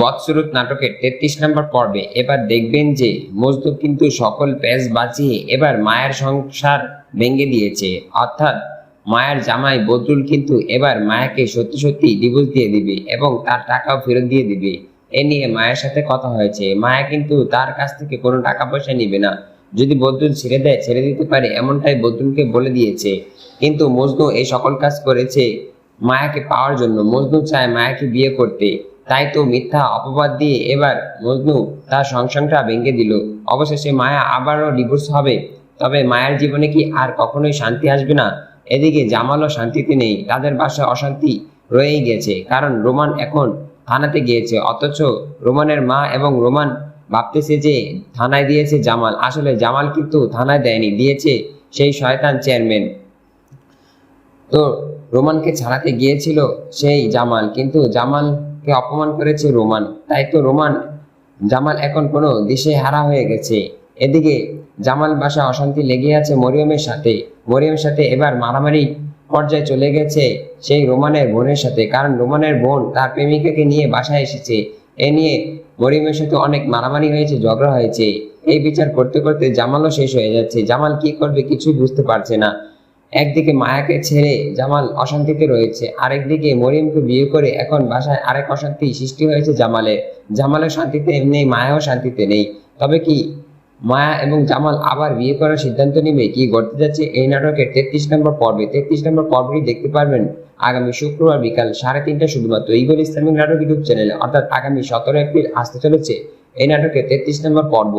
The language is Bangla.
বদসুরত নাটকের 33 নম্বর পর্বে এবার দেখবেন যে মজনু কিন্তু সকল প্যাঁচ বাঁচিয়ে এবার মায়ের সংসার ভেঙে দিয়েছে। অর্থাৎ মায়ের জামাই বদরুল কিন্তু এবার মায়াকে সত্যি সত্যি ডিভোর্স দিয়ে দিবে এবং তার টাকাও ফেরত দিয়ে দিবে। এ নিয়ে মায়ের সাথে কথা হয়েছে। মায়া কিন্তু তার কাছ থেকে কোনো টাকা পয়সা নিবে না। যদি বদরুল ছেড়ে দেয় ছেড়ে দিতে পারে, এমনটাই বদরুলকে বলে দিয়েছে। কিন্তু মজনু এই সকল কাজ করেছে মায়াকে পাওয়ার জন্য। মজনু চায় মায়াকে বিয়ে করতে, তাই তো মিথ্যা অপবাদ দিয়ে এবার মজনু তার সংসারটা ভেঙে দিল। অবশেষে মায়া আবারও ডিভোর্স হবে। তবে মায়ের জীবনে কি আর কখনোই শান্তি আসবে না? এদিকে জামালও শান্তিতে নেই, তাদের বাসায় অশান্তি রয়েই গেছে। কারণ রোমান এখন থানাতে গিয়েছে, অথচ রোমানের মা এবং রোমান ভাবতেছে যে থানায় দিয়েছে জামাল। আসলে জামাল কিন্তু থানায় দেয়নি, দিয়েছে সেই শয়তান চেয়ারম্যান। তো রোমানকে ছাড়াতে গিয়েছিল সেই জামাল, কিন্তু জামালকে অপমান করেছে রোমান। তাই তো জামাল এখন কোনো দিশে হারা হয়ে গেছে। এদিকে জামাল বাসা অশান্তি লেগে আছে মরিয়মের সাথে এবার মারামারি পর্যায়ে চলে গেছে সেই রোমানের বোনের সাথে। কারণ রোমানের বোন তার প্রেমিকাকে নিয়ে বাসায় এসেছে। এ নিয়ে মরিয়মের সাথে অনেক মারামারি হয়েছে, ঝগড়া হয়েছে। এই বিচার করতে করতে জামালও শেষ হয়ে যাচ্ছে। জামাল কি করবে কিছুই বুঝতে পারছে না। একদিকে মায়াকে ছেড়ে জামাল অশান্তিতে রয়েছে, আরেকদিকে মরিয়মকে বিয়ে করে এখন বাসায় আরেক অশান্তি সৃষ্টি হয়েছে জামালের শান্তিতে নেই, মায়াও শান্তিতে নেই। তবে কি মায়া এবং জামাল আবার বিয়ে করার সিদ্ধান্ত নিবে? কি ঘটতে যাচ্ছে এই নাটকের 33 নম্বর পর্বে? 33 নম্বর পর্বটি দেখতে পারবেন আগামী শুক্রবার বিকাল 3:30 শুধুমাত্র ইগল ইসলামিক নাটক ইউটিউব চ্যানেলে। অর্থাৎ আগামী 17 এপ্রিল আসতে চলেছে এই নাটকের 33 নম্বর পর্ব।